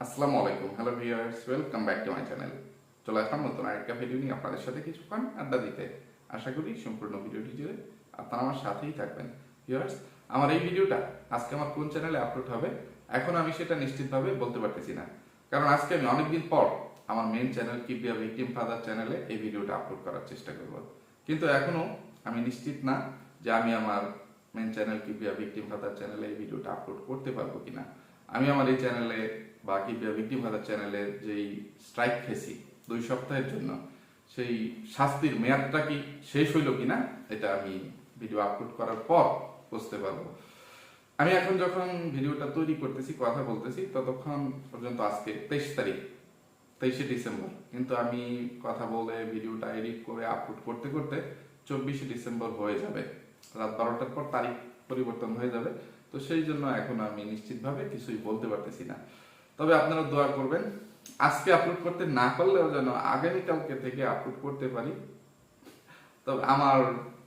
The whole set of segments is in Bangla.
আসসালামু আলাইকুম, hello viewers, welcome back to my channel. চলে আসলাম নতুন আরেকটা ভিডিও নিয়ে আপনাদের সাথে কিছুক্ষণ আড্ডা দিতে। আশা করি সম্পূর্ণ ভিডিওটি জুড়ে আপনারা আমার সাথেই থাকবেন। ভিউয়ার্স, আমার এই ভিডিওটা আজকে আমার কোন চ্যানেলে আপলোড হবে এখন আমি সেটা নিশ্চিতভাবে বলতে পারতেছি না, কারণ আজকে আমি অনেকদিন পর আমার main channel keep be a victim father চ্যানেলে এই ভিডিওটা আপলোড করার চেষ্টা করব, কিন্তু এখনো আমি নিশ্চিত না যে আমি আমার main channel keep be a victim father চ্যানেলে এই ভিডিওটা আপলোড করতে পারবো কিনা। আমি আমার এই চ্যানেলে বা keep be a victim father চ্যানেলে যেই স্ট্রাইক খেয়েছি 2 সপ্তাহের জন্য, সেই শাস্তির মেয়াদটা কি শেষ হইল কিনা এটা আমি ভিডিও আপলোড করার পর বুঝতে পারবো। আমি এখন যখন ভিডিওটা তৈরি করতেছি, কথা বলতেছি, ততক্ষণ পর্যন্ত আজকে 23 ডিসেম্বর, কিন্তু আমি কথা বলে ভিডিওটা এডিট করে আপলোড করতে করতে 24 ডিসেম্বর হয়ে যাবে। রাত 12টার পর তারিখ পরিবর্তন হয়ে যাবে। তো সেই জন্য এখন আমি নিশ্চিতভাবে কিছুই বলতে পারতেছি না, তবে আপনারা দোয়া করবেন আজকে আপলোড করতে না পারলেও যেন আগামীকালকে থেকে আপলোড করতে পারি। তবে আমার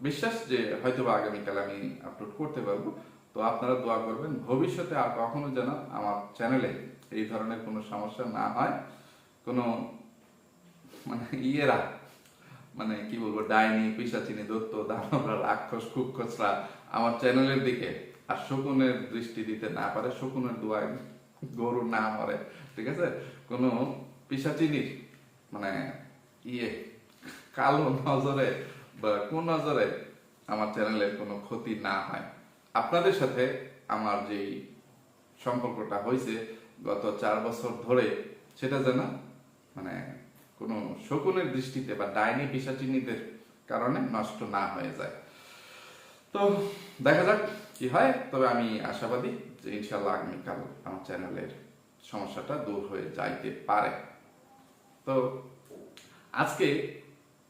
বিশ্বাস যে হয়তোবা আগামীকাল আমি আপলোড করতে পারবো। তো আপনারা দোয়া করবেন ভবিষ্যতে আর কখনো যেন আমার চ্যানেলে এই ধরনের কোনো সমস্যা না হয়। কোনো ইয়েরা কি বলবো, ডাইনি, পিশাচিনী, দৈত্য, দানবরা, রাক্ষস, কুক্ষসরা আমার চ্যানেলের দিকে আর শকুনের দৃষ্টি দিতে না পারে, শকুনের দোয়ায় গরু না মরে, ঠিক আছে? কোনো পিশাচিনীর ইয়ে কালো নজরে বা কোন নজরে আমার চ্যানেলের কোনো ক্ষতি না হয়। আপনাদের সাথে আমার যেই সম্পর্কটা হয়েছে গত 4 বছর ধরে, সেটা যেন কোনো শকুনের দৃষ্টিতে বা ডাইনি পিশাচিনীদের কারণে নষ্ট না হয়ে যায়। তো দেখা যাক কি হয়, তবে আমি আশাবাদী যে ইনশাল্লাহ আগামীকাল আমার চ্যানেলের সমস্যাটা দূর হয়ে যাইতে পারে। তো আজকে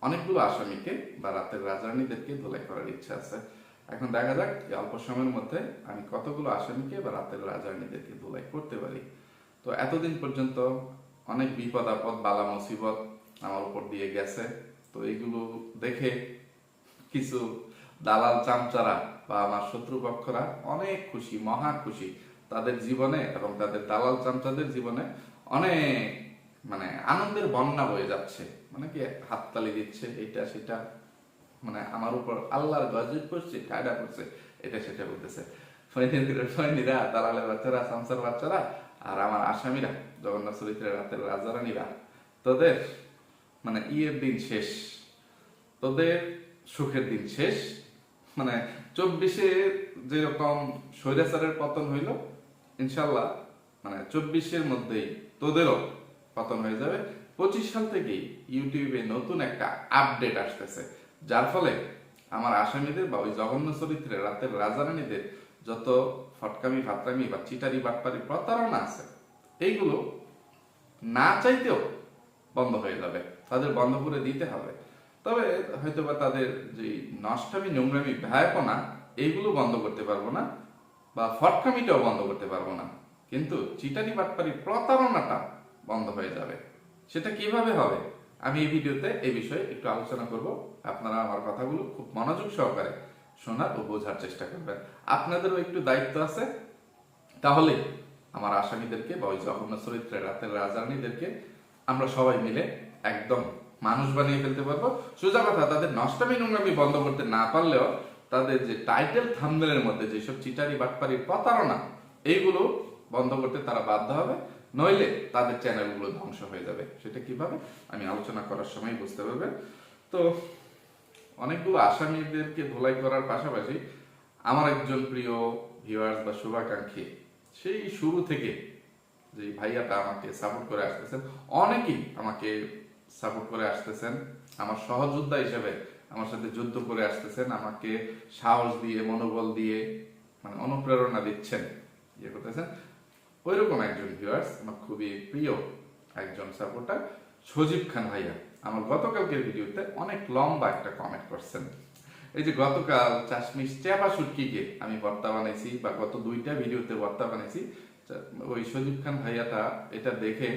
অনেকগুলো আসামিকে বা রাতের রাজরানীদেরকে ধোলাই করার ইচ্ছা আছে। এখন দেখা যাক এই অল্প সময়ের মধ্যে আমি কতগুলো আসামিকে বা রাতের রাজরানীদেরকে ধোলাই করতে পারি। তো এতদিন পর্যন্ত অনেক বিপদ আপদ, বালা মুসিবত আমার উপর দিয়ে গেছে। তো এইগুলো দেখে কিছু দালাল চামচারা বা আমার শত্রুপক্ষরা অনেক খুশি, মহা খুশি। তাদের জীবনে এবং তাদের দালাল চামচাদের জীবনে অনেক আনন্দের বন্যা বয়ে যাচ্ছে, কি হাততালি দিচ্ছে, এটা সেটা, আমার উপর আল্লাহর গজব করছে, কায়দা করছে, এটা সেটা বলতেছে। ফৈনিরা, দালালের বাচ্চারা, চামচার বাচ্চারা আর আমার আসামিরা, জগন্নাথ চরিত্রের রাতের রাজারানীরা, তোদের ইয়ের দিন শেষ, তোদের সুখের দিন শেষ। 24-এ যেরকম স্বৈরাচারের পতন হইল, ইনশাল্লাহ 24-এর মধ্যেই তোদেরও পতন হয়ে যাবে। 25 সাল থেকেই ইউটিউবে নতুন একটা আপডেট আসতেছে, যার ফলে আমার আসামিদের বা ওই জঘন্য চরিত্রের রাতের রাজারানীদের যত ফটকামি, ফাতরামি বা চিটারি, বাটপারি, প্রতারণা আছে, এইগুলো না চাইতেও বন্ধ হয়ে যাবে। তাদের বন্ধ করে দিতে হবে। তবে হয়তোবা তাদের যে নষ্টামি, নোংরামি, ভয়াপনা, এইগুলো বন্ধ করতে পারবো না, বা ফটকামিটাও বন্ধ করতে পারবো না, কিন্তু চিটারি, বাটপারি, প্রতারণাটা বন্ধ হয়ে যাবে। সেটা কিভাবে হবে আমি এই ভিডিওতে এই বিষয়ে একটু আলোচনা করব। আপনারা আমার কথাগুলো খুব মনোযোগ সহকারে শোনার ও বোঝার চেষ্টা করবেন। আপনাদেরও একটু দায়িত্ব আছে, তাহলে আমার আসামিদেরকে বা ওই জঘন্য চরিত্রের রাতের রাজরানীদেরকে আমরা সবাই মিলে একদম মানুষ বানিয়ে ফেলতে পারবো। সোজা কথা, তাদের নষ্টামি, নোংরামি বন্ধ করতে না পারলেও তাদের যে টাইটেল থাম্বনেলের মধ্যে যেসব চিটারি, বাটপারি, প্রতারণা, এইগুলো বন্ধ করতে তারা বাধ্য হবে, নইলে তাদের চ্যানেলগুলো ধ্বংস হয়ে যাবে। সেটা কিভাবে আমি আলোচনা করার সময় বুঝতে পারবেন। তো অনেকগুলো আসামিদেরকে ধোলাই করার পাশাপাশি আমার একজন প্রিয় ভিউয়ার্স বা শুভাকাঙ্ক্ষী, সেই শুরু থেকে যে ভাইয়াটা আমাকে সাপোর্ট করে আসতেছেন, অনেকেই আমাকে সাপোর্ট করে আসতেছেন, আমার সহযোদ্ধা হিসেবে আমার সাথে যুদ্ধ করে আসতেছেন, আমাকে সাহস দিয়ে, মনোবল দিয়ে অনুপ্রেরণা দিচ্ছেন, ইয়ে করতেছেন। ওইরকম একজন ভিউয়ার্স, আমার খুবই প্রিয় একজন সাপোর্টার, সজীব খান ভাইয়া, আমার গতকালকের ভিডিওতে অনেক লম্বা একটা কমেন্ট করছেন। এই যে গতকাল চাশমিশ চেপা শুটকিকে আমি ভর্তা বানাইছি, বা গত 2টা ভিডিওতে ভর্তা বানাইছি, ওই সজীব খান ভাইয়াটা এটা দেখে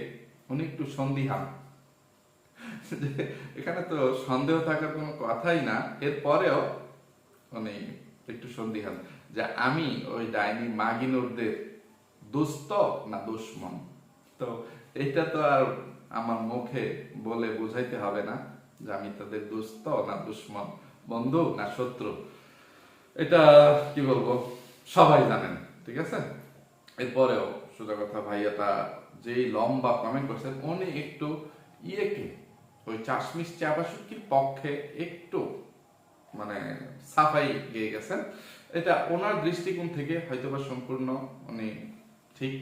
উনি একটু সন্দিহান। এখানে তো সন্দেহ থাকার কোনো কথাই না, এরপরেও উনি একটু সন্দিহান যে আমি ওই ডাইনি মাগিনুরদের দোস্ত না দুশ্মন। তো তো এটা তো আর আমার মুখে বলে বুঝাইতে হবে না যে আমি তাদের দোস্ত না দুশ্মন, বন্ধু না শত্রু। এটা কি বলবো, সবাই জানেন, ঠিক আছে। এরপরেও সোজা কথা, ভাইয়াটা যেই লম্বা কমেন্ট করছেন উনি একটু ইয়েকে ওই চাশমিশ চাপাসুকির পক্ষে একটু মানে সাফাই গিয়ে গেছেন। এটা ওনার দৃষ্টিকোণ থেকে হয়তোবা সম্পূর্ণ উনি ঠিক,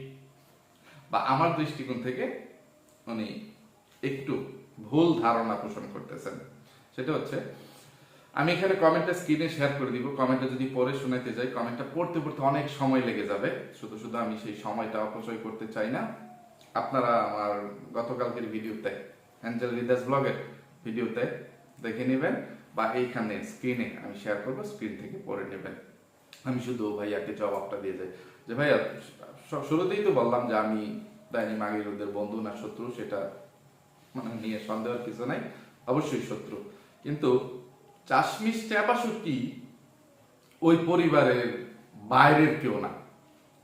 বা আমার দৃষ্টিকোণ থেকে উনি একটু ভুল ধারণা পোষণ করতেছেন। সেটা হচ্ছে, আমি এখানে কমেন্টটা স্ক্রিনে শেয়ার করে দিব, কমেন্টটা যদি পরে শোনাতে যাই কমেন্টটা পড়তে পড়তে অনেক সময় লেগে যাবে, শুধু শুধু আমি সেই সময়টা অপচয় করতে চাই না। আপনারা আমার গতকালকের ভিডিওতে অ্যাঞ্জেল রিদাস ব্লগের ভিডিওতে দেখে নেবেন, বা এইখানে স্ক্রিনে আমি শেয়ার করব, স্ক্রিন থেকে পড়ে নেবেন। আমি শুধু ভাইয়াকে জবাবটা দিয়ে যাই যে ভাইয়া শুরুতেই তো বললাম যে আমি ডাইনি মাগিরুদের বন্ধু না শত্রু, সেটা মানে নিয়ে সন্দেহের কিছু নাই, অবশ্যই শত্রু। কিন্তু চাশমিশ চাপাসুকি ওই পরিবারের বাইরের কেউ না,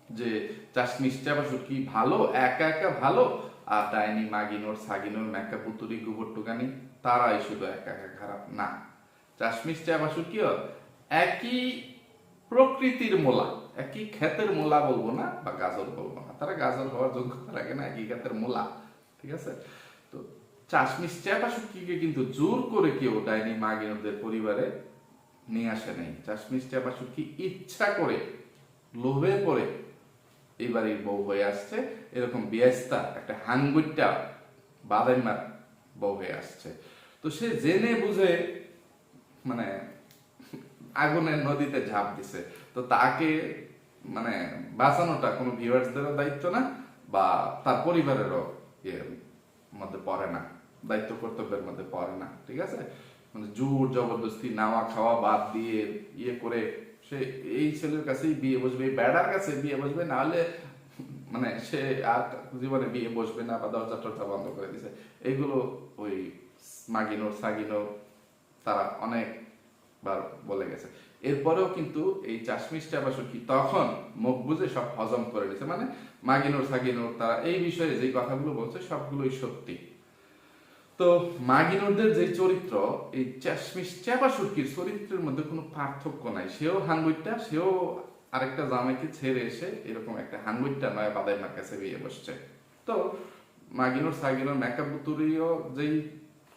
যে চাশমিশ চাপাসুকি ভালো একা একা ভালো, আর ডাইনি মাগিনোর সাগিনোর মেকা পুতুরি গোবর টুকানি তারাই শুধু একা একা খারাপ না। চাশমিশ চাপাসুকিও একই প্রকৃতির মোলা, একই ক্ষেতের মোলা বলবো না, বা গাজর বলবো না, তারা গাজর হওয়ার যোগ্যতা রাখে না, একই ক্ষেতের মোলা, ঠিক আছে। তো চাশমিশ চাপাসুকিকে কিন্তু জোর করে কেউ ডাইনি মাগিনোদের পরিবারে নিয়ে আসে নাই। চাশমিশ চাপাসুকি ইচ্ছা করে লোভে পড়ে এই বাড়ির বউ হয়ে আসছে, এরকম বিয়াস্তা একটা হাঙ্গুইটা বাদাইমার বউ হয়ে আসছে। তো সে জেনে বুঝে মানে আগুনের নদীতে ঝাঁপ দিছে, তো তাকে মানে বাঁচানোটা কোনো ভিউয়ার্সদেরও দায়িত্ব না, বা তার পরিবারেরও এর মধ্যে পড়ে না, দায়িত্ব কর্তব্যের মধ্যে পড়ে না, ঠিক আছে। মানে জোর জবরদস্তি নাওয়া খাওয়া বাদ দিয়ে ইয়ে করে সে এই ছেলের কাছেই বিয়ে বসবে, এই বেড়ার কাছে বিয়ে বসবে, না হলে মানে সে আর জীবনে বিয়ে বসবে না, বা দরজা টরজা বন্ধ করে দিছে। এইগুলো ওই মাগিনোর সাগিনোর তারা অনেকবার বলে গেছে। এরপরেও কিন্তু এই চাশমিশ চাপাসুকি তখন মুখ বুঝে সব হজম করে নিছে, মানে মাগিনোর সাগিনোর তারা এই বিষয়ে যে কথাগুলো বলছে সবগুলোই সত্যি। তো মাগিনোরদের যে চরিত্র, এই চাশমিশ চাপাসুকির চরিত্রের মধ্যে কোনো পার্থক্য নাই। সেও হাঙ্গুইটা, সেও আরেকটা জামাইকে ছেড়ে এসে এরকম একটা হাঙ্গুইটা নয় বাদাইমার কাছে বিয়ে বসছে। তো মাগিনোর সাগিনোর মেকআপ বুতুরিও যেই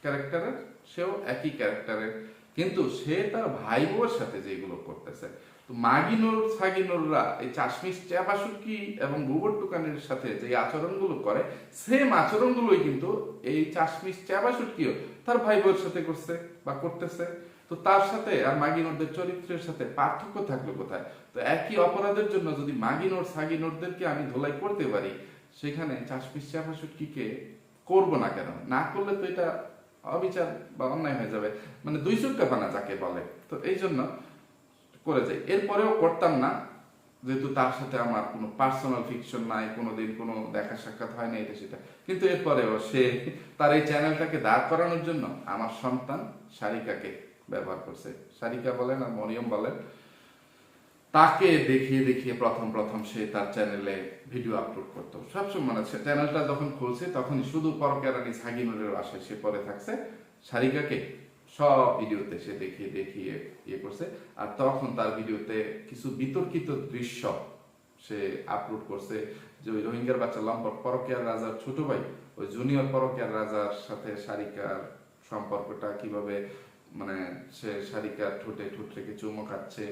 ক্যারেক্টারের, সেও একই ক্যারেক্টারের, কিন্তু সে তার ভাই বউয়ের সাথে যেগুলো করতেছে। তো মাগিনোর সাগিনোররা এই চাশমিশ চাপাসুকি এবং গোবর টুকানির সাথে যে আচরণগুলো করে, সেম আচরণগুলোই কিন্তু এই চাশমিশ চাপাসুকিও তার ভাই বউয়ের সাথে করছে বা করতেছে। তো তার সাথে আর মাগিনোরদের চরিত্রের সাথে পার্থক্য থাকলো কোথায়? তো একই অপরাধের জন্য যদি মাগিনোর সাগিনোরদেরকে আমি ধোলাই করতে পারি, সেখানে চাশমিশ চাপাসুকিকে করবো না কেন? না করলে তো এটা অবিচার বা অন্যায় হয়ে যাবে, মানে দুই চুক্কাপানা যাকে বলে। তো এই জন্য করে যাই, এরপরেও করতাম না, যেহেতু তার সাথে আমার কোনো পার্সোনাল ফিকশন নাই, কোনোদিন কোনো দেখা সাক্ষাৎ হয় না, এটা সেটা। কিন্তু এরপরেও সে তার এই চ্যানেলটাকে দাঁড় করানোর জন্য আমার সন্তান সারিকাকে ব্যবহার করছে। সারিকা বলেন আর মরিয়ম বলেন, তাকে দেখিয়ে দেখিয়ে প্রথম প্রথম সে তার চ্যানেলে ভিডিও আপলোড করতো সবসময়। মানে চ্যানেলটা যখন খুলছে তখন শুধু পরকিয়া রানী সাগিনুরের আশায় সে পরে থাকছে, সারিকাকে সব ভিডিওতে সে দেখিয়ে দেখিয়ে ইয়ে করছে। আর তখন তার ভিডিওতে কিছু বিতর্কিত দৃশ্য সে আপলোড করছে, যে ওই রোহিঙ্গার বাচ্চা লম্পট পরকিয়ার রাজার ছোট ভাই, ওই জুনিয়র পরকিয়ার রাজার সাথে সারিকার সম্পর্কটা কিভাবে, মানে সে সারিকার ঠোঁটে ঠোঁট রেখে চুমো খাচ্ছে,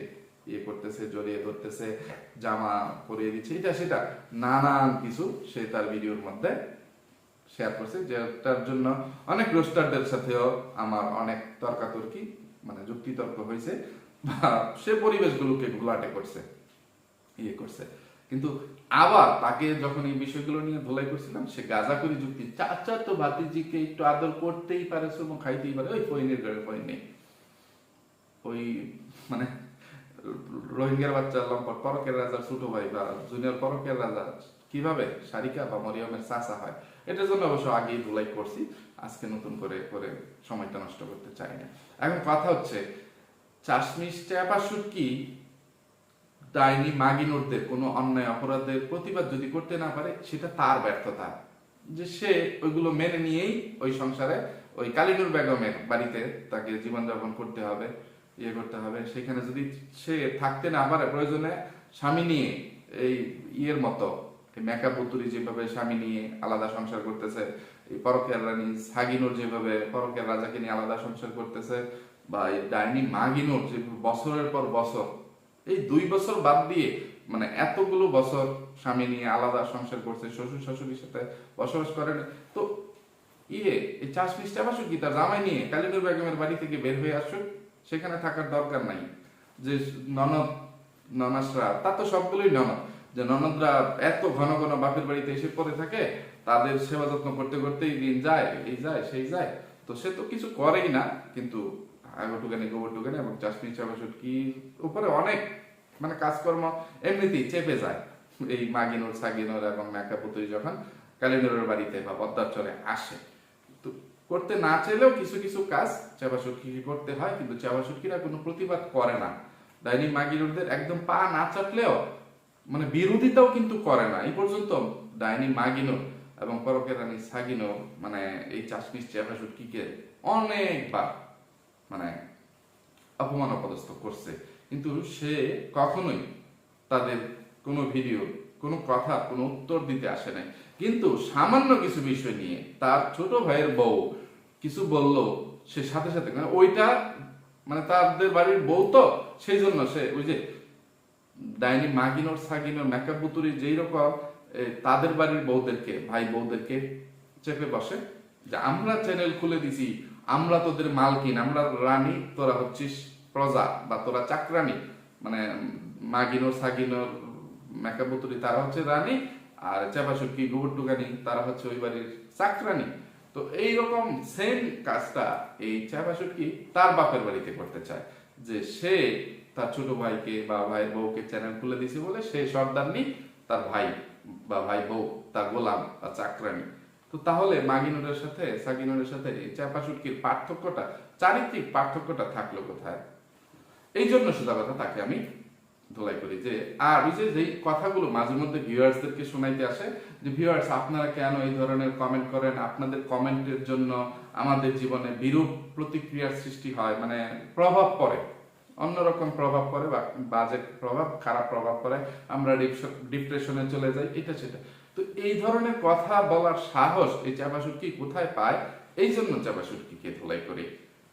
ইয়ে করতেছে, জড়িয়ে ধরতেছে, জামা পরিয়ে দিচ্ছে, এটা সেটা নানান কিছু সে তার ভিডিওর মধ্যে শেয়ার করছে, যেটার জন্য অনেক রোস্টারদের সাথেও আমার অনেক তর্কাতর্কি মানে যুক্তিতর্ক হয়েছে, বা সে পরিবেশগুলোকে ঘোলাটে করছে, ইয়ে করছে। কিন্তু আবার তাকে যখন এই বিষয়গুলো নিয়ে ধোলাই করছিলাম, সে গাঁজা করে যুক্তি, চাচা তো ভাতিজিকে একটু আদর করতেই পারে, সুমো খাইতেই পারে, ওই ফইনের ঘরে ফইন নেই, ওই মানে রোহিঙ্গার বাচ্চা লম্পট পরকের রাজার ছোট ভাই বা জুনিয়র পরকের রাজা কিভাবে সারিকা বা মরিয়মের চাচা হয়, এটার জন্য অবশ্য আগেই ধুলাই করছি, আজকে নতুন করে করে সময়টা নষ্ট করতে চাই না। এখন কথা হচ্ছে, চাশমিশ চাপাসুকি ডাইনি মাগিনোরদের কোনো অন্যায় অপরাধের প্রতিবাদ যদি করতে না পারে, সেটা তার ব্যর্থতা, যে সে ওইগুলো মেনে নিয়েই ওই সংসারে ওই কালিনুর বেগমের বাড়িতে তাকে জীবনযাপন করতে হবে, ইয়ে করতে হবে। সেখানে যদি সে থাকতে না পারে, প্রয়োজনে স্বামী নিয়ে এই ইয়ের মতো মেকআপ বুতুরি যেভাবে স্বামী নিয়ে আলাদা সংসার করতেছে, এই পরকের রানী সাগিনুর যেভাবে পরকের রাজাকে নিয়ে আলাদা সংসার করতেছে, বা এই ডাইনি মাগিনুর যে বছরের পর বছর, এই 2 বছর বাদ দিয়ে মানে এতগুলো বছর স্বামী নিয়ে আলাদা সংসার করছে, শ্বশুর শাশুড়ির সাথে বসবাস করেন। তো এই চাষমিস চাবাসুক কি তার জামাই নিয়ে কালিনুর বেগমের বাড়ি থেকে বের হয়ে আসুক, সেখানে থাকার দরকার নাই। যে ননদ ননাসরা, তা তো সবগুলোই ননদ, যে ননদরা এত ঘন ঘন বাপের বাড়িতে এসে পড়ে থাকে, তাদের সেবা যত্ন করতে করতেই দিন যায়, এই যায় সেই যায়, তো সে তো কিছু করেই না। কিন্তু আগটুকানি গোবরটুকানি এবং চাষমিস চাবাসুক কি উপরে অনেক মানে কাজকর্ম এমনিতেই চেপে যায় এই মাগিনুর সাগিনুর এবং মেকাপুতুরি যখন কালিনুরের বাড়িতে বা পদ্মার চরে আসে। তো করতে না চাইলেও কিছু কিছু কাজ চাবাসুটকি করতে হয়, কিন্তু চাবাসুটকিরা কোনো প্রতিবাদ করে না। ডাইনি মাগিনুরদের একদম পা না চাটলেও মানে বিরোধিতাও কিন্তু করে না। এই পর্যন্ত ডাইনি মাগিনুর এবং পরকের রানী সাগিনুর মানে এই চাষমিস চাবাসুটকিকে অনেকবার মানে অপমান অপদস্থ করছে, কিন্তু সে কখনোই তাদের কোনো ভিডিও, কোনো কথা, কোনো উত্তর দিতে আসে নাই। কিন্তু সামান্য কিছু বিষয় নিয়ে তার ছোট ভাইয়ের বউ কিছু বলল, সে সাথে সাথে মানে ওইটা মানে তাদের বাড়ির বউ তো, সেই জন্য সে ওই যে ডাইনি মাগিনোর সাগিনোর মেকআপ বুতুরি যেই রকম তাদের বাড়ির বউদেরকে, ভাই বউদেরকে চেপে বসে যে আমরা চ্যানেল খুলে দিছি, আমরা তোদের মালকিন, আমরা রানী, তোরা হচ্ছিস প্রজা বা তোরা চাকরানি। মানে মাগিনোর সাগিনোর মেকআপ বুতুরি তারা হচ্ছে রানী, আর চাপাসুটকি গোবরটুকানি তারা হচ্ছে ওই বাড়ির চাকরানি। তো এইরকম সেম কাজটা এই চাপাসুটকি তার বাপের বাড়িতে করতে চায়, যে সে তার ছোট ভাইকে বা ভাইয়ের বউকে চ্যানেল খুলে দিছে বলে সে সর্দারনি, তার ভাই বা ভাই বউ তার গোলাম বা চাকরানি। তো তাহলে মাগিনুরের সাথে সাগিনুরের সাথে এই চাপাসুটকির পার্থক্যটা, চারিত্রিক পার্থক্যটা থাকলো কোথায়? এই জন্য সোজা কথা তাকে আমি ধোলাই করি। যে আর ওই যে কথাগুলো মাঝে মধ্যে ভিউয়ার্সদেরকে শোনাইতে আসে, যে ভিউয়ার্স আপনারা কেন এই ধরনের কমেন্ট করেন, আপনাদের কমেন্টের জন্য আমাদের জীবনে বিরূপ প্রতিক্রিয়ার সৃষ্টি হয়, মানে প্রভাব পড়ে, অন্যরকম প্রভাব পড়ে, বা বাজে প্রভাব, খারাপ প্রভাব পড়ে, আমরা ডিপ্রেশনে চলে যাই, এটা সেটা। তো এই ধরনের কথা বলার সাহস এই চাপাসুটকি কোথায় পায়? এই জন্য চাপাসুটকিকে ধোলাই করি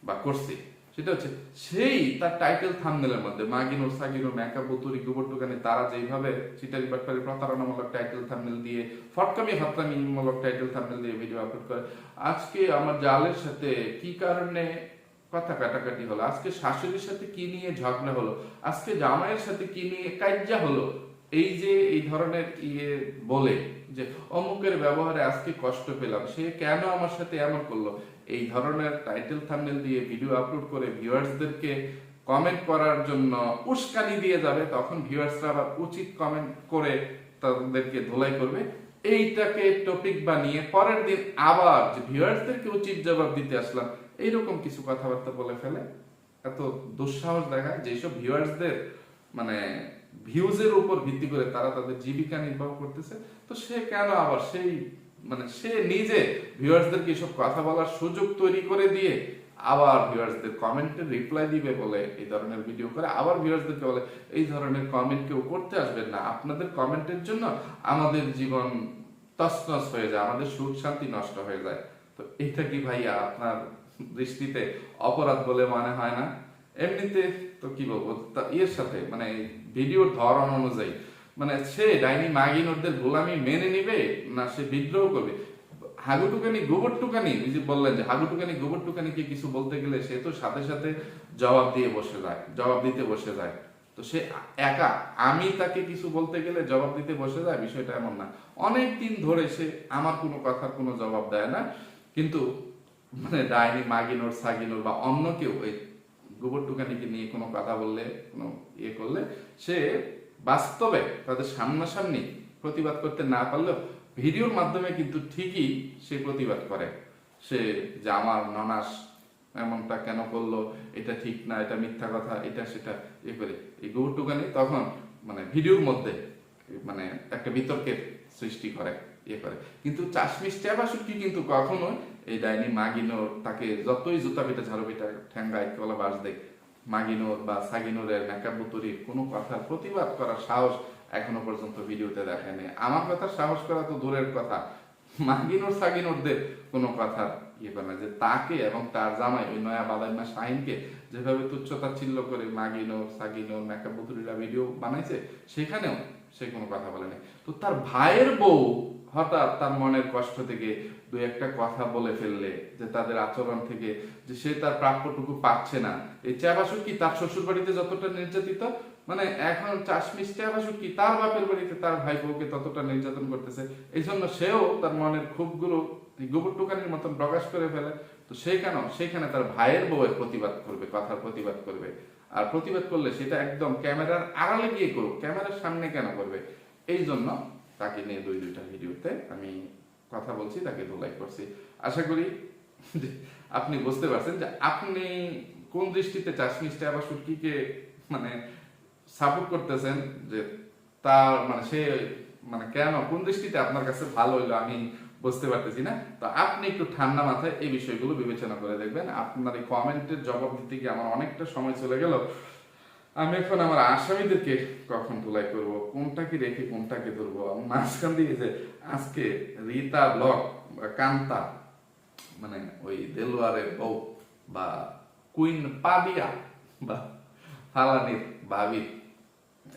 বা করছি। সেটা হচ্ছে সেই তার টাইটেল থাম্বনেলের মধ্যে মাগিনুর সাগিনুর মেকআপ বুতুরি গোবরটুকানি তারা যেভাবে চিটারি বাটপারি প্রতারণামূলক টাইটেল থাম্বনেল দিয়ে, ফটকামি ফাতরামিমূলক টাইটেল থাম্বনেল দিয়ে ভিডিও আপলোড করে, আজকে আমার জালের সাথে কি কারণে কথা কাটাকাটি হলো, আজকে শাশুড়ির সাথে কি নিয়ে ঝগড়া হলো, আজকে জামাইয়ের সাথে কি নিয়ে কাজ্জা হলো, এই যে এই ধরনের বলে যে অমুকের ব্যবহারে আজকে কষ্ট পেলাম, সে কেন আমার সাথে এমন করলো, এই ধরনের টাইটেল থাম্বনেল দিয়ে ভিডিও আপলোড করে ভিউয়ার্সদেরকে কমেন্ট করার জন্য উস্কানি দিয়ে যাবে, তখন ভিউয়ার্সরা আবার উচিত কমেন্ট করে তাদেরকে ধোলাই করবে। এইটাকে টপিক বানিয়ে পরের দিন আবার যে ভিউয়ার্সদেরকে উচিত জবাব দিতে আসলাম, এইরকম কিছু কথাবার্তা বলে ফেলে। এত দুঃসাহস দেখায় যেসব ভিউয়ার্সদের মানে ভিউজের উপর ভিত্তি করে তারা তাদের জীবিকা নির্বাহ করতেছে, তো সে কেন আবার সেই মানে সে নিজে ভিউয়ার্সদেরকে এসব কথা বলার সুযোগ তৈরি করে দিয়ে আবার ভিউয়ার্সদের কমেন্টে রিপ্লাই দিবে বলে এই ধরনের ভিডিও করে, আবার ভিউয়ার্সদেরকে বলে এই ধরনের কমেন্ট কেউ করতে আসবেন না, আপনাদের কমেন্টের জন্য আমাদের জীবন তছনছ হয়ে যায়, আমাদের সুখ শান্তি নষ্ট হয়ে যায়। তো এটা কি ভাইয়া আপনার দৃষ্টিতে অপরাধ বলে মনে হয় না? এমনিতে তো কি বলবো, এর সাথে মানে ভিডিওর ধরন অনুযায়ী মানে সে ডাইনি মাগিনুরদের গোলামি মেনে নিবে না সে বিদ্রোহ করবে? হাগুটুকানি গোবরটুকানি, ওই যে বললেন যে হাগুটুকানি গোবরটুকানিকে কিছু বলতে গেলে সে তো সাথে সাথে জবাব দিতে বসে যায়। তো সে একা, আমি তাকে কিছু বলতে গেলে জবাব দিতে বসে যায়, বিষয়টা এমন না। অনেক দিন ধরে সে আমার কোনো কথার কোনো জবাব দেয় না, কিন্তু মানে ডাইনি মাগিনুর সাগিনুর বা অন্য কেউ ওই গোবরটুকানিকে নিয়ে কোনো কথা বললে, কোনো করলে, সে বাস্তবে তাদের সামনাসামনি প্রতিবাদ করতে না পারলেও ভিডিওর মাধ্যমে কিন্তু ঠিকই সে প্রতিবাদ করে। সে যে আমার ননাস এমনটা কেন করলো, এটা ঠিক না, এটা মিথ্যা কথা, এটা সেটা করে এই গোবরটুকানি তখন মানে ভিডিওর মধ্যে মানে একটা বিতর্কের সৃষ্টি করে। ইয়ে করে। কিন্তু চাশমিশ টেবাসুটকি কিন্তু কখনো এই ডাইনি মাগিনোর তাকে যতই জুতা পিটা ঝাড়ু পিটা ঠ্যাঙ্গায় কলা বাস দেয়, মাগিনোর বা সাগিনোরের মেকআপ বুতুরির কোনো কথার প্রতিবাদ করার সাহস এখনো পর্যন্ত ভিডিওতে দেখায়নি। আমার কথার সাহস করা তো দূরের কথা, মাগিনোর সাগিনোরদের কোনো কথা ইয়ে করে না, যে তাকে এবং তার জামাই ওই নয়া বাদাইমা শাহিনকে যেভাবে তুচ্ছতাচ্ছিল্য করে মাগিনোর সাগিনোর মেকআপ বুতুরিরা ভিডিও বানাইছে, সেখানেও সে কোনো কথা বলেনি। তো তার ভাইয়ের বউ হঠাৎ তার মনের কষ্ট থেকে দুই একটা কথা বলে ফেললে, যে তাদের আচরণ থেকে যে সে তার প্রাপ্যটুকু পাচ্ছে না। এই চ্যাবাসুটকি তার শ্বশুর বাড়িতে যতটা নির্যাতিত, মানে এখন চাশমিশ চ্যাবাসুটকি তার বাপের বাড়িতে তার ভাই বউকে ততটা নির্যাতন করতেছে। এই জন্য সেও তার মনের ক্ষোভগুলো গোবর টুকানির মতন প্রকাশ করে ফেলে। তো সেখানে তার ভাইয়ের বউয়ের প্রতিবাদ করবে, কথার প্রতিবাদ করবে। আর প্রতিবাদ করলে সেটা একদম ক্যামেরার আড়ালে গিয়ে করুক, ক্যামেরার সামনে কেন করবে? এই জন্য তাকে নিয়ে দুইটা ভিডিওতে আমি কথা বলছি, তাকে ধুলাই করছি। আশা করি আপনি বুঝতে পারছেন যে আপনি কোন দৃষ্টিতে চাশমিশ টেবাসুটকিকে মানে সাপোর্ট করতেছেন, যে তার মানে সে মানে কেন কোন দৃষ্টিতে আপনার কাছে ভালো হইলো আমি বুঝতে পারতেছি না। তো আপনি একটু ঠান্ডা মাথায় এই বিষয়গুলো বিবেচনা করে দেখবেন। আপনার এই কমেন্টের জবাব দিতে গিয়ে আমার অনেকটা সময় চলে গেল। আমি এখন আমার আসামিদেরকে কখন ধুলাই করব, কোনটাকে রেখে কোনটাকে ধরবো, মাঝখান দিয়ে যে আজকে রীতা ব্লগ বা কান্তা মানে ওই দেলোয়ারের বউ বা কুইন পাদিয়া বা ফালানির ভাবির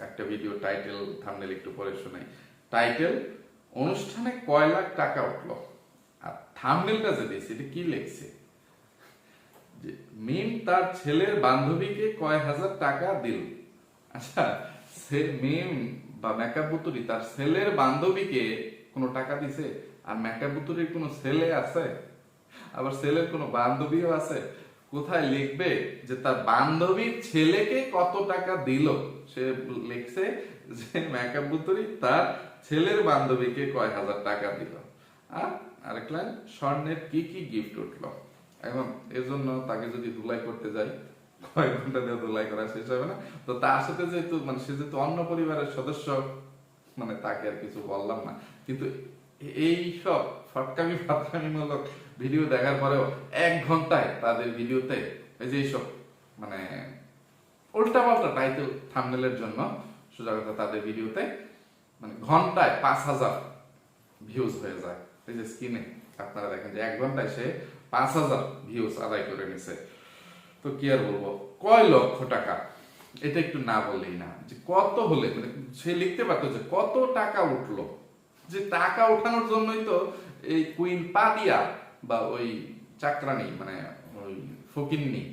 একটা ভিডিও টাইটেল থাম্বনেল একটু পরে শোনাই। টাইটেল, অনুষ্ঠানে কয় লাখ টাকা উঠলো, আর থাম্বনেলটা যে দিয়েছে এটা কি লিখছে, যে মিম তার ছেলের বান্ধবীকে কয় হাজার টাকা দিল। আচ্ছা, সে মিম বা মেকআপ বুতুরি তার ছেলের বান্ধবীকে কোনো টাকা দিছে? আর মেকআপ বুতুরির কোনো ছেলে আছে? আবার ছেলের কোনো বান্ধবীও আছে? কোথায় লিখবে যে তার বান্ধবীর ছেলেকে কত টাকা দিল? সে লিখছে যে মেকআপ বুতুরি তার ছেলের বান্ধবীকে কয় হাজার টাকা দিল। আর আরেক লাইন, স্বর্ণের কি কি গিফট উঠলো। এখন এর জন্য তাকে যদি ধুলাই করতে যাই, কয়েক ঘন্টা দিয়ে ধুলাই করা শেষ হবে না। তো তার সাথে যেহেতু মানে সে যেহেতু অন্য পরিবারের সদস্য, মানে তাকে আর কিছু বললাম না। কিন্তু এই সব ফটকামি ফাটকামিমূলক ভিডিও দেখার পরেও 1 ঘন্টায় তাদের ভিডিওতে এই যে এইসব মানে উল্টাপাল্টা টাইটেল থাম্বনেলের জন্য সোজা কথা তাদের ভিডিওতে মানে ঘন্টায় 5,000 ভিউজ হয়ে যায়। এই যে স্ক্রিনে আপনারা দেখেন যে 1 ঘন্টায় সে 5,000 ভিউজ আদায় করে নিছে। তো কি আর বলবো, কয় লক্ষ টাকা, এটা একটু না বললেই না, যে কত হলে মানে সে লিখতে পারতো যে কত টাকা উঠলো। যে টাকা ওঠানোর জন্যই তো এই কুইন পাদিয়া বা ওই চাকরানি মানে ওই ফকিন্নি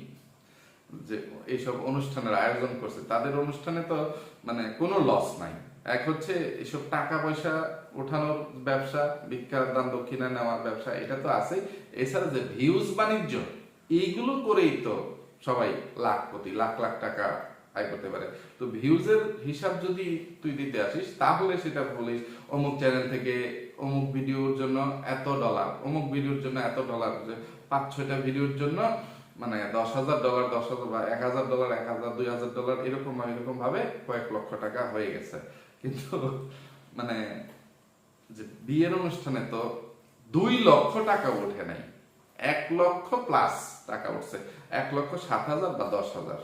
যে এইসব অনুষ্ঠানের আয়োজন করছে, তাদের অনুষ্ঠানে তো মানে কোনো লস নাই। এক হচ্ছে এসব টাকা পয়সা ওঠানোর ব্যবসা, ভিক্ষার দান দক্ষিণা নেওয়ার ব্যবসা, এটা তো আছে। এছাড়া যে ভিউজ বাণিজ্য, এইগুলো করেই তো সবাই লাখপতি, লাখ লাখ টাকা আয় করতে পারে। তো ভিউজের হিসাব যদি তুই দিতে আসিস, তাহলে সেটা বলিস অমুক চ্যানেল থেকে অমুক ভিডিওর জন্য এত ডলার, অমুক ভিডিওর জন্য এত ডলার, যে 5-6টা ভিডিওর জন্য মানে $10,000, 10,000 বা $1,000, 1,000, $2,000 এরকম ভাবে কয়েক লক্ষ টাকা হয়ে গেছে। কিন্তু মানে যে বিয়ের অনুষ্ঠানে তো 2 লক্ষ টাকা ওঠে নাই, 1 লক্ষ প্লাস টাকা উঠছে, 1,07,000 বা 10,000।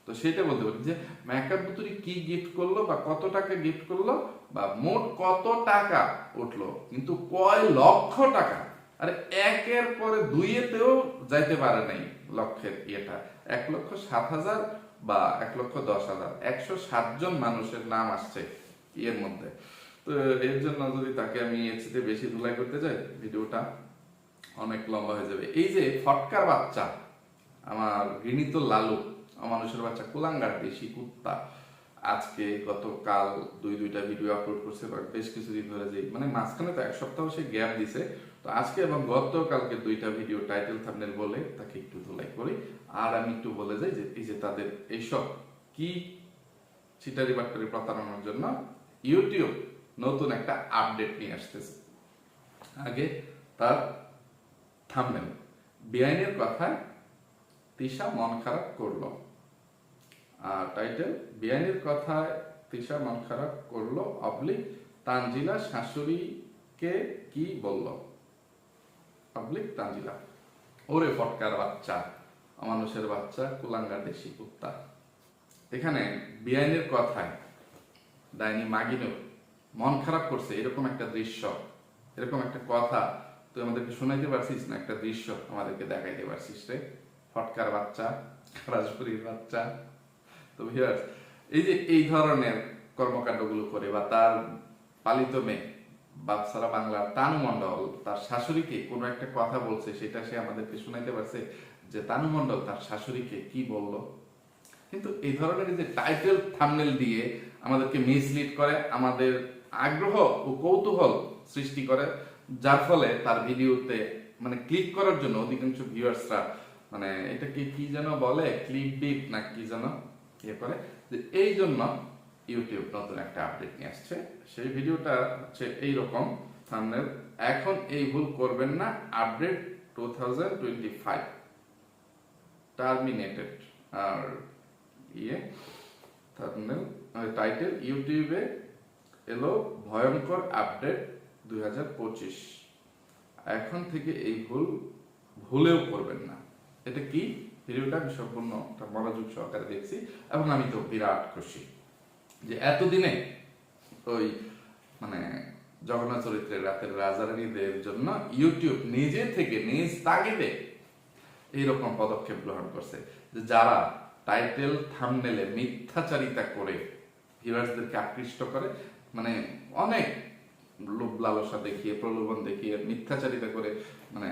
তো সেটা বলতে পারি যে মেকআপ বুতুরি কি গিফট করলো বা কত টাকা গিফট করলো বা মোট কত টাকা উঠলো, কিন্তু কয় লক্ষ টাকা। আরে 1-এর পরে 2-এতেও যাইতে পারে নাই লক্ষের ইয়েটা। 1,07,000 বা 1,10,000, 107 জন মানুষের নাম আসছে এর মধ্যে। তো এর জন্য যদি তাকে আমি এর চেয়ে বেশি ধুলাই করতে যাই, ভিডিওটা অনেক লম্বা হয়ে যাবে। এই যে ফটকার বাচ্চা, আমার ঘৃণিত লালু, মানুষের বাচ্চা, কুলাঙ্গার দেশি কুত্তা, আজকে গতকাল দুইটা ভিডিও আপলোড করছে বেশ কিছুদিন ধরে, যে মানে মাঝখানে তো 1 সপ্তাহ সে গ্যাপ দিছে। তো আজকে এবং গতকালকে 2টা ভিডিও টাইটেল থাম্বনেল বলে তাকে একটু ধুলাই করি। আর আমি একটু বলে যাই যে এই যে তাদের এইসব কি চিটারি বাট্টারি প্রতারণার জন্য ইউটিউব নতুন একটা আপডেট নিয়ে আসতেছে। আগে তার থাম্বনেল, বেআইনের কথায় তিশা মন খারাপ করলো, আর টাইটেল, বেআইনের কথায় তিশা মন খারাপ করলো অবলিক তানজিলা শাশুড়ি কে কি বলল? পাবলিক তানজিলা, ওরে ফটকার বাচ্চা, অমানুষের বাচ্চা, কুলাঙ্গার দেশি কুত্তা। এখানে বেআইনের কথায় ডাইনি মাগিনুর মন খারাপ করছে, এরকম একটা দৃশ্য, এরকম একটা কথা তুই আমাদেরকে শোনাইতে পারছিস না, একটা দৃশ্য আমাদেরকে দেখাইতে পারছিস রে ফটকার বাচ্চা, রাজপুরীর বাচ্চা। তো ভিউয়ার্স, এই যে এই ধরনের কর্মকাণ্ডগুলো করে বা তার পালিত মেয়ে বাপসারা বাংলার তানু মণ্ডল তার শাশুড়িকে কোনো একটা কথা বলছে, সেটা সে আমাদেরকে শোনাইতে পারছে যে তানু মণ্ডল তার শাশুড়িকে কি বলল। কিন্তু এই ধরনের যে টাইটেল থাম্বনেল দিয়ে আমাদেরকে মিসলিড করে, আমাদের আগ্রহ ও কৌতূহল সৃষ্টি করে, যার ফলে তার ভিডিওতে মানে ক্লিক করার জন্য অধিকাংশ ভিউয়ার্সরা মানে এটাকে কি যেন বলে, ক্লিক বিট না কি যেন ইয়ে করে, যে এই জন্য ইউটিউব নতুন একটা আপডেট নিয়ে আসছে। সেই ভিডিওটা হচ্ছে এইরকম থাম্বনেল, এখন এই ভুল করবেন না, আপডেট 2025 টার্মিনেটেড। আর ইয়ে থাম্বনেল টাইটেল, ইউটিউবে এলো ভয়ঙ্কর আপডেট 2025, এখন থেকে এই ভুল ভুলেও করবেন না। এটা কি ভিডিওটা আমি সম্পূর্ণ মনোযোগ সহকারে দেখছি এবং আমি তো বিরাট খুশি যে এতদিনে ওই মানে জগন্নাথ চরিত্রের রাতের রাজারানীদের জন্য ইউটিউব নিজে থেকে নিজ তাগিদে এইরকম পদক্ষেপ গ্রহণ করছে, যে যারা টাইটেল থাম্বনেলে মিথ্যাচারিতা করে ভিউয়ার্সদেরকে আকৃষ্ট করে, মানে অনেক লোভ লালসা দেখিয়ে, প্রলোভন দেখিয়ে, মিথ্যাচারিতা করে, মানে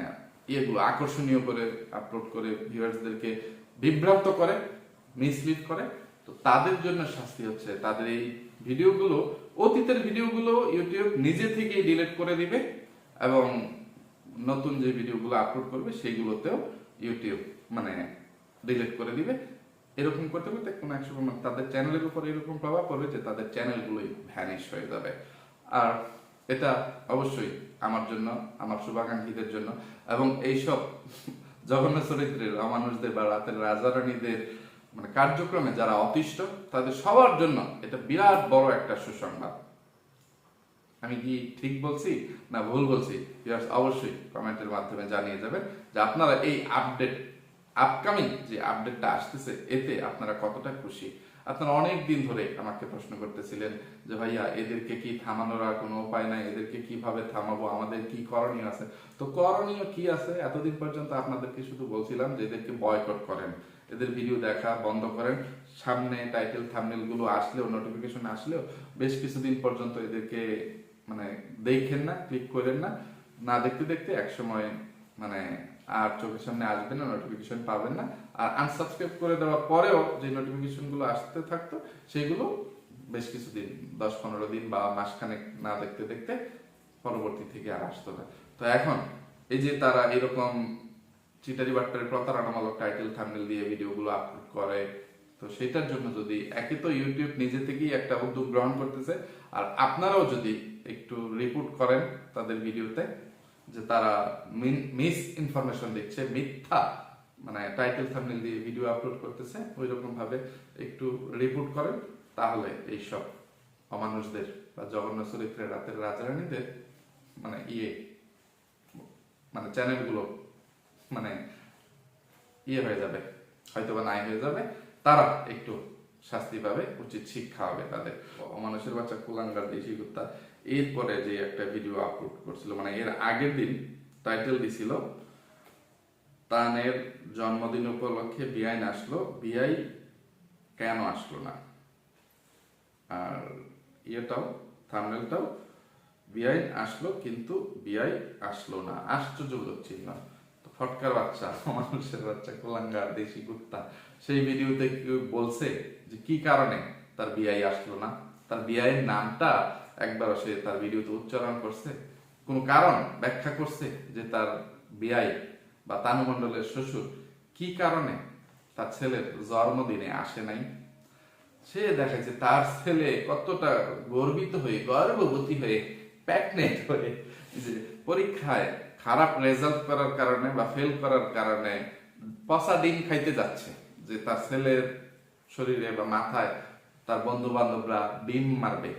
এগুলো আকর্ষণীয় করে আপলোড করে ভিউয়ার্সদেরকে বিভ্রান্ত করে, মিসলিড করে, তো তাদের জন্য শাস্তি হচ্ছে তাদের এই ভিডিওগুলো, অতীতের ভিডিওগুলো ইউটিউব নিজে থেকেই ডিলিট করে দিবে এবং নতুন যে ভিডিওগুলো আপলোড করবে সেগুলোতেও ইউটিউব মানে ডিলিট করে দিবে। এরকম করতে করতে কোনো এক সময় তাদের চ্যানেলের উপর এরকম প্রভাব পড়বে যে তাদের চ্যানেলগুলোই ভ্যানিশ হয়ে যাবে। আর এটা অবশ্যই আমার জন্য, আমার শুভাকাঙ্ক্ষীদের জন্য এবং এইসব জঘন্য চরিত্রের অমানুষদের বা রাতের রাজারানীদের মানে কার্যক্রমে যারা অতিষ্ঠ তাদের সবার জন্য এটা বিরাট বড় একটা সুসংবাদ। আমি কি ঠিক বলছি না ভুল বলছি? অবশ্যই কমেন্টের মাধ্যমে জানিয়ে যাবেন যে আপনারা এই আপডেট, আপকামিং যে আপডেটটা আসতেছে, এতে আপনারা কতটা খুশি। আপনারা অনেক দিন ধরে আমাকে প্রশ্ন করতেছিলেন যে ভাইয়া এদেরকে কি থামানোর আর কোনো উপায় নাই, এদেরকে কিভাবে থামাবো, আমাদের কি করণীয় আছে? তো করণীয় কি আছে, এতদিন পর্যন্ত আপনাদেরকে শুধু বলছিলাম যে এদেরকে বয়কট করেন, এদের ভিডিও দেখা বন্ধ করেন, সামনে টাইটেল থাম্বনেল গুলো আসলেও, নোটিফিকেশন আসলেও বেশ কিছুদিন পর্যন্ত এদেরকে মানে দেখেন না, ক্লিক করেন না, না দেখতে দেখতে এক সময় মানে আর চোখের সামনে আসবে না, নোটিফিকেশন পাবেন না। আর আনসাবস্ক্রাইব করে দেওয়ার পরেও যে নোটিফিকেশন গুলো আসতে থাকতো সেগুলো বেশ কিছুদিন 10-15 দিন বা মাসখানেক না দেখতে দেখতে পরবর্তী থেকে আর আসতো না। তো এখন এই যে তারা এরকম চিটারি বাট্টারি প্রতারণামূলক টাইটেল থাম্বনেল দিয়ে ভিডিওগুলো আপলোড করে, তো সেটার জন্য যদি একে তো ইউটিউব নিজে থেকেই একটা উদ্যোগ গ্রহণ করতেছে, আর আপনারাও যদি একটু রিপোর্ট করেন তাদের ভিডিওতে যে তারা মিস ইনফরমেশন দিচ্ছে, মিথ্যা মানে টাইটেল থাম্বনেল দিয়ে ভিডিও আপলোড করতেছে, ওই রকম ভাবে একটু রিপোর্ট করেন, তাহলে এইসব অমানুষদের বা জঘন্য চরিত্রের রাতের রাজারানীদের মানে মানে চ্যানেলগুলো মানে হয়ে যাবে, হয়তো বা নাই হয়ে যাবে, তারা একটু শাস্তি পাবে, উচিত শিক্ষা হবে তাদের। অমানুষের বাচ্চা, কুলাঙ্গার দেশি কুত্তা এরপরে যে একটা ভিডিও আপলোড করছিল, মানে এর আগের দিন টাইটেল দিছিল তানের জন্মদিন উপলক্ষে বিআই আসলো, বিআই কেন আসলো না, আর ইয়েটাও থাম্বনেলটাও বিআই আসলো কিন্তু বিআই আসলো না, আশ্চর্যজনক চিহ্ন। তো ফটকার বাচ্চা, মানুষের বাচ্চা, কুলাঙ্গার দেশি কুত্তা সেই ভিডিওতে কেউ বলছে যে কি কারণে তার বিআই আসলো না? তার বিআইয়ের নামটা একবারও সে তার ভিডিওতে উচ্চারণ করছে? কোন কারণ ব্যাখ্যা করছে যে তার বিআই বা তানু মণ্ডলের শ্বশুর কি কারণে তার ছেলের জন্মদিনে আসে নাই? সে দেখাচ্ছে তার ছেলে কতটা গর্বিত হয়ে, গর্ভবতী হয়ে, প্রেগনেন্ট হয়ে যে পরীক্ষায় খারাপ রেজাল্ট করার কারণে বা ফেল করার কারণে পচা ডিম খাইতে যাচ্ছে, যে তার ছেলের শরীরে বা মাথায় তার বন্ধু বান্ধবরা ডিম মারবে,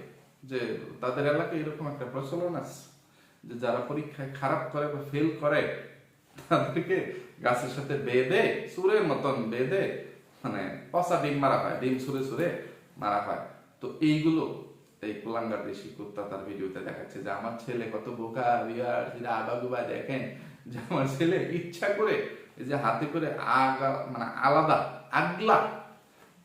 যে তাদের এলাকায় এরকম একটা প্রচলন আছে যে যারা পরীক্ষায় খারাপ করে বা ফেল করে তাদেরকে গাছের সাথে বেঁধে সুরের মতন বেঁধে মানে পচা ডিম মারা হয়, ডিম সুরে সুরে মারা হয়। তো এইগুলো এই কুলাঙ্গার দেশি কুত্তা তার ভিডিওতে দেখাচ্ছে যে আমার ছেলে কত বোকা, বিহার আবাগুবা দেখেন যে আমার ছেলে ইচ্ছা করে এই যে হাতে করে আগা মানে আলাদা আগলা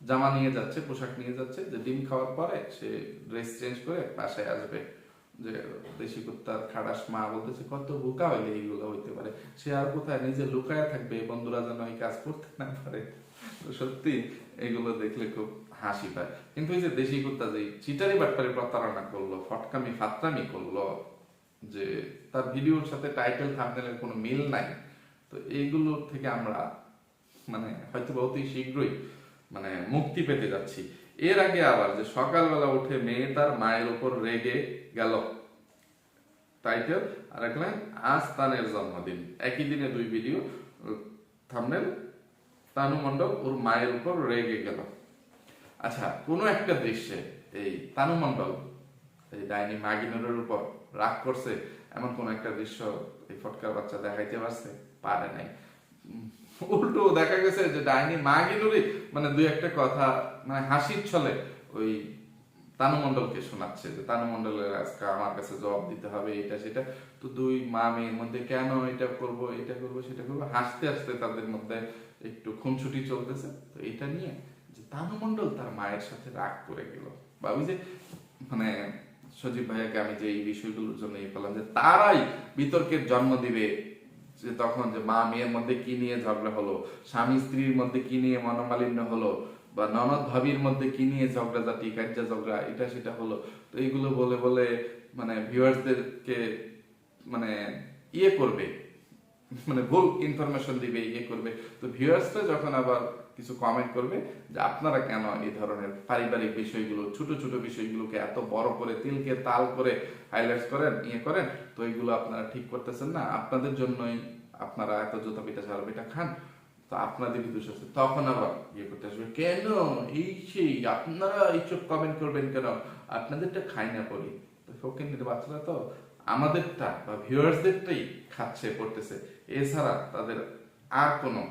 জামা নিয়ে যাচ্ছে, পোশাক নিয়ে যাচ্ছে, যে ডিম খাওয়ার পরে সে ড্রেস চেঞ্জ করে বাসায় আসবে। যে দেশি কুত্তার খাটাস মা বলতেছে কত বোকা হইলে এইগুলো হইতে পারে, সে আর কোথায় নিজে লুকায় থাকবে, বন্ধুরা যেন এই কাজ করতে না পারে। তো সত্যি এগুলো দেখলে খুব হাসি পায়। কিন্তু এই যে দেশি কুত্তা যে চিটারি বাটপারি প্রতারণা করলো, ফটকামি ফাত্রামি করলো, যে তার ভিডিওর সাথে টাইটেল থাম্বনেলের কোনো মিল নাই, তো এইগুলো থেকে আমরা মানে হয়তো অতি শীঘ্রই মানে মুক্তি পেতে যাচ্ছি। এর আগে আবার যে সকালবেলা উঠে মেয়ে তার মায়ের উপর রেগে গেল, টাইটেল আর এক লাইন আজ তানের জন্মদিন, একই দিনে দুই ভিডিও, থাম্বনেল তানু মণ্ডল ওর মায়ের উপর রেগে গেল। আচ্ছা, কোনো একটা দৃশ্যে এই তানু মণ্ডল এই ডাইনি মাগিনুরের উপর রাগ করছে এমন কোন একটা দৃশ্য এই ফটকার বাচ্চা দেখাইতে পারছে? পারে নাই। উল্টো দেখা গেছে যে ডাইনি মাগিনুরই মানে দুই একটা কথা মানে হাসির ছলে ওই তানু মণ্ডলকে শোনাচ্ছে যে তানু মণ্ডলের আজকে আমার কাছে জবাব দিতে হবে, এটা সেটা। তো দুই মা মেয়ের মধ্যে কেন এটা করব এটা করব সেটা করবো, হাসতে হাসতে তাদের মধ্যে একটু খুনসুটি চলতেছে। তো এটা নিয়ে যে তানু মণ্ডল তার মায়ের সাথে রাগ করে গেল, বা ওই যে মানে সজীব ভাইয়াকে আমি যে এই বিষয়গুলোর জন্য বললাম যে তারাই বিতর্কের জন্ম দিবে, যে তখন যে মা মেয়ের মধ্যে কি নিয়ে ঝগড়া হলো, স্বামী স্ত্রীর মধ্যে কি নিয়ে মনোমালিন্য হলো, বা ননদ ভাবির মধ্যে কি নিয়ে ঝগড়াঝাটি কাজ্জা ঝগড়া এটা সেটা হলো। তো এইগুলো বলে বলে মানে ভিউয়ার্সদেরকে মানে ইয়ে করবে, মানে ভুল ইনফরমেশন দিবে, ইয়ে করবে। তো ভিউয়ার্সরা যখন আবার কিছু কমেন্ট করবে যে আপনারা কেন এই ধরনের পারিবারিক বিষয়গুলো, ছোট ছোট বিষয়গুলোকে এত বড় করে তিলকে তাল করে হাইলাইটস করেন, ইয়ে করেন, তো এইগুলো আপনারা ঠিক করতেছেন না, আপনাদের জন্যই আপনারা এত জুতা পিঠা ঝাল পিঠা খান, তো আপনাদের দোষ আছে। তখন আবার ইয়ে করতে আসবে কেন এই সেই আপনারা এইসব কমেন্ট করবেন কেন, আপনাদেরটা খাই না পড়ি। তো ফকিন্নির বাচ্চারা তো আমাদেরটা বা ভিউয়ার্সদেরটাই খাচ্ছে পড়তেছে, এছাড়া তাদের আর কোনো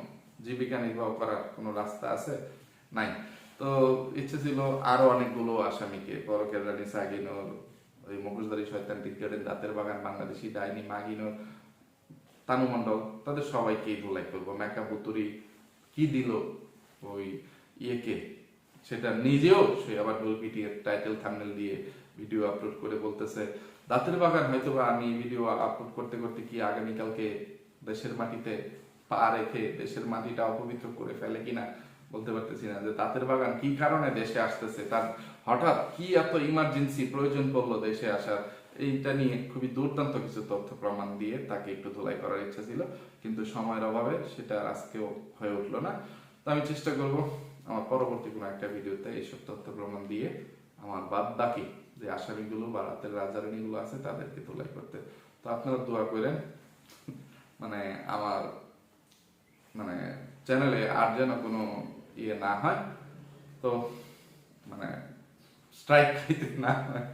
জীবিকা নির্বাহ করার কোনো রাস্তা আছে নাই। তো ইচ্ছে ছিল আরো অনেকগুলো আসামিকে, পরকের রানী সাগিনুর, ওই মুখোশধারী শয়তান টিকটকের দাঁতের বাগান, বাংলাদেশি ডাইনি মাগিনুর, তানু মণ্ডল, তাদের সবাইকেই ধুলাই করবো। মেকআপ বুতুরি কি দিল ওই ইয়েকে, সেটা নিজেও সে আবার ডোল পিটিয়ে টাইটেল থাম্বনেল দিয়ে ভিডিও আপলোড করে বলতেছে দাঁতের বাগান হয়তো বা আমি ভিডিও আপলোড করতে করতে কি আগামীকালকে দেশের মাটিতে পা রেখে দেশের মাটিটা অপবিত্র করে ফেলে কিনা বলতে পারতেছি না। যে দাঁতের বাগান কি কারণে দেশে আসতেছে, তার হঠাৎ কি এত ইমার্জেন্সি প্রয়োজন পড়লো দেশে আসার, এইটা নিয়ে খুবই দুর্দান্ত কিছু তথ্য প্রমাণ দিয়ে তাকে একটু ধুলাই করার ইচ্ছা ছিল, কিন্তু সময়ের অভাবে সেটা আজকেও হয়ে উঠলো না। তো আমি চেষ্টা করব আমার পরবর্তী কোনো একটা ভিডিওতে এইসব তথ্য প্রমাণ দিয়ে আমার বাদ বাকি যে আসামিগুলো বা রাতের রাজারানিগুলো আছে তাদেরকে ধুলাই করতে। তো আপনারা দোয়া করেন মানে আমার মানে চ্যানেলে আর যেন কোনো ইয়ে না হয়, তো মানে স্ট্রাইক খাইতে না হয়,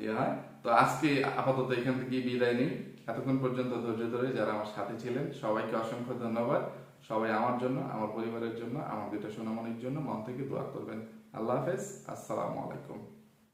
ইয়ে হয়। তো আজকে আপাতত এখান থেকে বিদায় নিই। এতক্ষণ পর্যন্ত ধৈর্য ধরে যারা আমার সাথে ছিলেন সবাইকে অসংখ্য ধন্যবাদ। সবাই আমার জন্য, আমার পরিবারের জন্য, আমার দুইটা সোনামণির জন্য মন থেকে দোয়া করবেন। আল্লাহ হাফেজ, আসসালামু আলাইকুম।